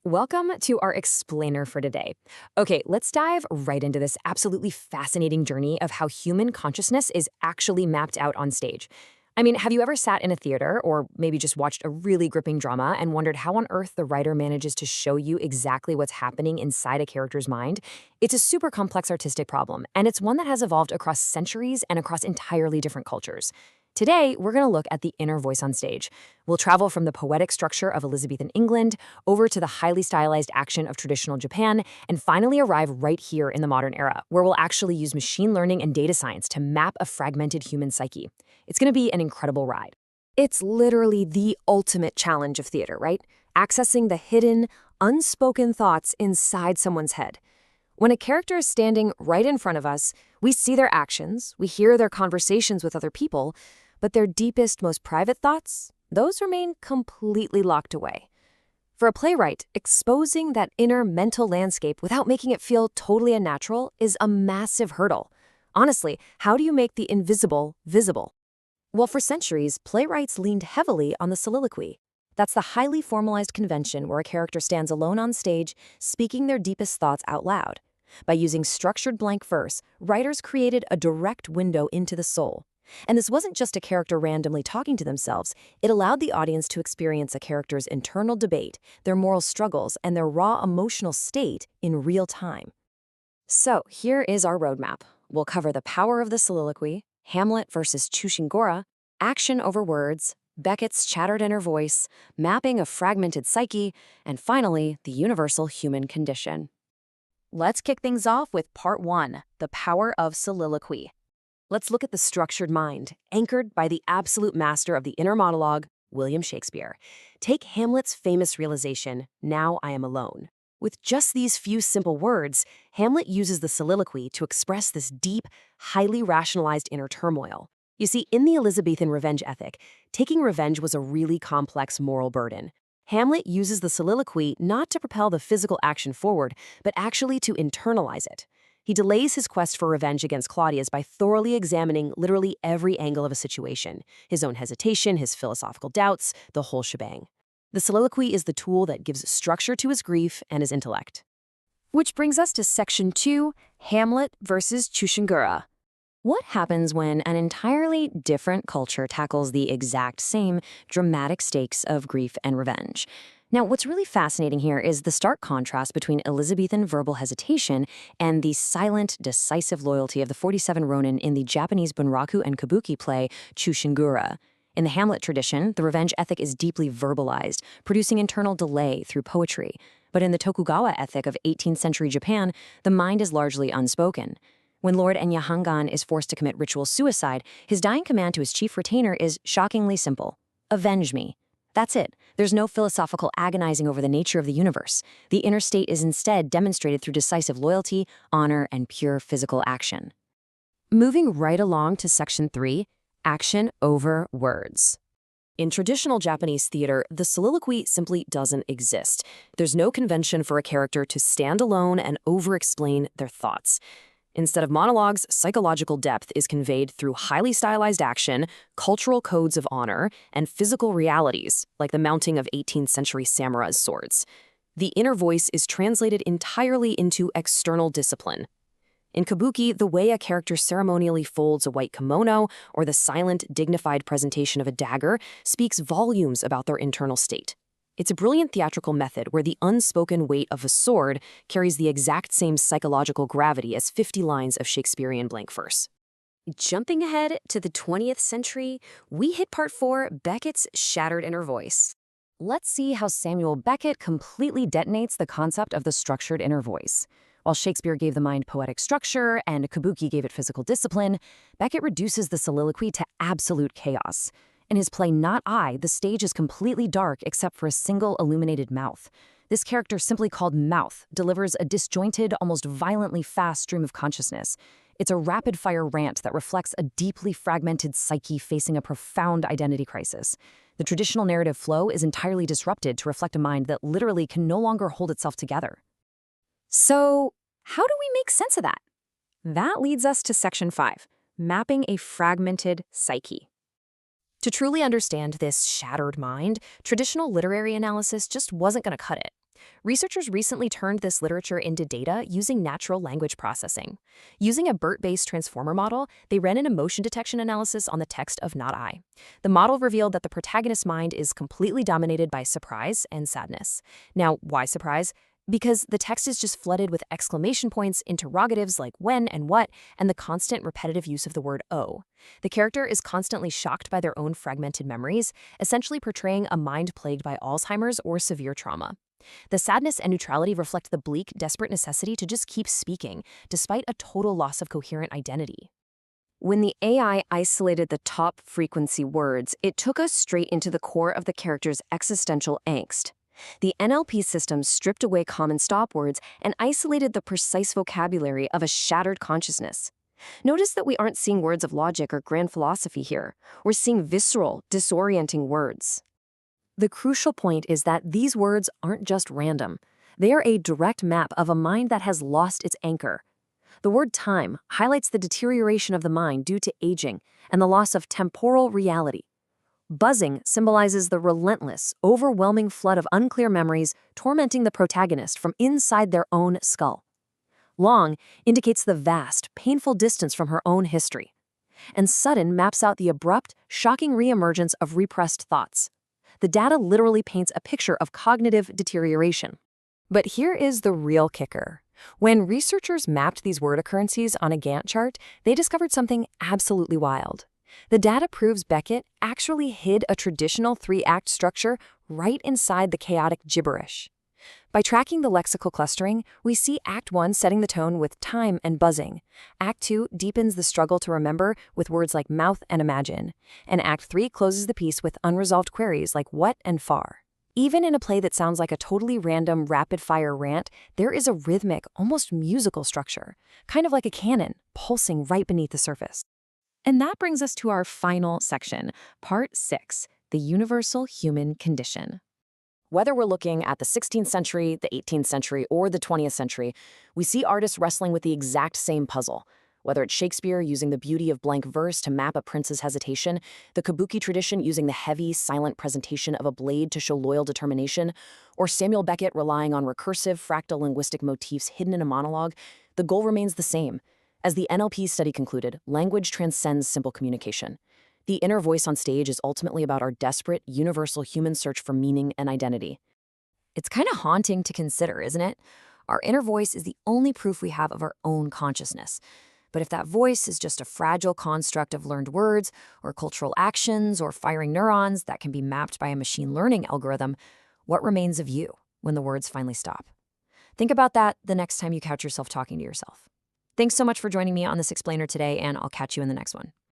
Welcome to our explainer for today. Okay, let's dive right into this absolutely fascinating journey of how human consciousness is actually mapped out on stage. I mean, have you ever sat in a theater or maybe just watched a really gripping drama and wondered how on earth the writer manages to show you exactly what's happening inside a character's mind? It's a super complex artistic problem, and it's one that has evolved across centuries and across entirely different cultures. Today, we're going to look at the inner voice on stage. We'll travel from the poetic structure of Elizabethan England over to the highly stylized action of traditional Japan, and finally arrive right here in the modern era, where we'll actually use machine learning and data science to map a fragmented human psyche. It's going to be an incredible ride. It's literally the ultimate challenge of theater, right? Accessing the hidden, unspoken thoughts inside someone's head. When a character is standing right in front of us, we see their actions, we hear their conversations with other people, but their deepest, most private thoughts, those remain completely locked away. For a playwright, exposing that inner mental landscape without making it feel totally unnatural is a massive hurdle. Honestly, how do you make the invisible visible? Well, for centuries, playwrights leaned heavily on the soliloquy. That's the highly formalized convention where a character stands alone on stage, speaking their deepest thoughts out loud. By using structured blank verse, writers created a direct window into the soul. And this wasn't just a character randomly talking to themselves. It allowed the audience to experience a character's internal debate, their moral struggles, and their raw emotional state in real time. So here is our roadmap. We'll cover the power of the soliloquy, Hamlet versus Chushingura, action over words, Beckett's shattered inner voice, mapping a fragmented psyche, and finally, the universal human condition. Let's kick things off with part 1, the power of soliloquy. Let's look at the structured mind, anchored by the absolute master of the inner monologue, William Shakespeare. Take Hamlet's famous realization, "Now I am alone." With just these few simple words, Hamlet uses the soliloquy to express this deep, highly rationalized inner turmoil. You see, in the Elizabethan revenge ethic, taking revenge was a really complex moral burden. Hamlet uses the soliloquy not to propel the physical action forward, but actually to internalize it. He delays his quest for revenge against Claudius by thoroughly examining literally every angle of a situation, his own hesitation, his philosophical doubts, the whole shebang. The soliloquy is the tool that gives structure to his grief and his intellect. Which brings us to section 2, Hamlet versus Chushingura. What happens when an entirely different culture tackles the exact same dramatic stakes of grief and revenge? Now, what's really fascinating here is the stark contrast between Elizabethan verbal hesitation and the silent, decisive loyalty of the 47 ronin in the Japanese bunraku and Kabuki play Chushingura. In the Hamlet tradition, the revenge ethic is deeply verbalized, producing internal delay through poetry. But in the Tokugawa ethic of 18th century Japan, the mind is largely unspoken. When Lord Enyahangan is forced to commit ritual suicide, his dying command to his chief retainer is shockingly simple: avenge me. That's it. There's no philosophical agonizing over the nature of the universe. The inner state is instead demonstrated through decisive loyalty, honor, and pure physical action. Moving right along to section 3, action over words. In traditional Japanese theater, the soliloquy simply doesn't exist. There's no convention for a character to stand alone and over-explain their thoughts. Instead of monologues, psychological depth is conveyed through highly stylized action, cultural codes of honor, and physical realities, like the mounting of 18th century samurai's swords. The inner voice is translated entirely into external discipline. In Kabuki, the way a character ceremonially folds a white kimono or the silent, dignified presentation of a dagger speaks volumes about their internal state. It's a brilliant theatrical method where the unspoken weight of a sword carries the exact same psychological gravity as 50 lines of Shakespearean blank verse. Jumping ahead to the 20th century, we hit part 4, Beckett's shattered inner voice. Let's see how Samuel Beckett completely detonates the concept of the structured inner voice. While Shakespeare gave the mind poetic structure and Kabuki gave it physical discipline, Beckett reduces the soliloquy to absolute chaos. In his play Not I, the stage is completely dark except for a single illuminated mouth. This character, simply called Mouth, delivers a disjointed, almost violently fast stream of consciousness. It's a rapid-fire rant that reflects a deeply fragmented psyche facing a profound identity crisis. The traditional narrative flow is entirely disrupted to reflect a mind that literally can no longer hold itself together. So, how do we make sense of that? That leads us to section 5, mapping a fragmented psyche. To truly understand this shattered mind, traditional literary analysis just wasn't going to cut it. Researchers recently turned this literature into data using natural language processing. Using a BERT-based transformer model, they ran an emotion detection analysis on the text of Not I. The model revealed that the protagonist's mind is completely dominated by surprise and sadness. Now, why surprise? Because the text is just flooded with exclamation points, interrogatives like when and what, and the constant repetitive use of the word oh. The character is constantly shocked by their own fragmented memories, essentially portraying a mind plagued by Alzheimer's or severe trauma. The sadness and neutrality reflect the bleak, desperate necessity to just keep speaking, despite a total loss of coherent identity. When the AI isolated the top frequency words, it took us straight into the core of the character's existential angst. The NLP system stripped away common stop words and isolated the precise vocabulary of a shattered consciousness. Notice that we aren't seeing words of logic or grand philosophy here. We're seeing visceral, disorienting words. The crucial point is that these words aren't just random. They are a direct map of a mind that has lost its anchor. The word time highlights the deterioration of the mind due to aging and the loss of temporal reality. Buzzing symbolizes the relentless, overwhelming flood of unclear memories tormenting the protagonist from inside their own skull. Long indicates the vast, painful distance from her own history. And sudden maps out the abrupt, shocking reemergence of repressed thoughts. The data literally paints a picture of cognitive deterioration. But here is the real kicker. When researchers mapped these word occurrences on a Gantt chart, they discovered something absolutely wild. The data proves Beckett actually hid a traditional three-act structure right inside the chaotic gibberish. By tracking the lexical clustering, we see Act 1 setting the tone with time and buzzing. Act 2 deepens the struggle to remember with words like mouth and imagine. And Act 3 closes the piece with unresolved queries like what and far. Even in a play that sounds like a totally random, rapid-fire rant, there is a rhythmic, almost musical structure, kind of like a cannon, pulsing right beneath the surface. And that brings us to our final section, Part 6, the universal human condition. Whether we're looking at the 16th century, the 18th century, or the 20th century, we see artists wrestling with the exact same puzzle. Whether it's Shakespeare using the beauty of blank verse to map a prince's hesitation, the Kabuki tradition using the heavy, silent presentation of a blade to show loyal determination, or Samuel Beckett relying on recursive, fractal linguistic motifs hidden in a monologue, the goal remains the same. As the NLP study concluded, language transcends simple communication. The inner voice on stage is ultimately about our desperate, universal human search for meaning and identity. It's kind of haunting to consider, isn't it? Our inner voice is the only proof we have of our own consciousness. But if that voice is just a fragile construct of learned words, or cultural actions, or firing neurons that can be mapped by a machine learning algorithm, what remains of you when the words finally stop? Think about that the next time you catch yourself talking to yourself. Thanks so much for joining me on this explainer today, and I'll catch you in the next one.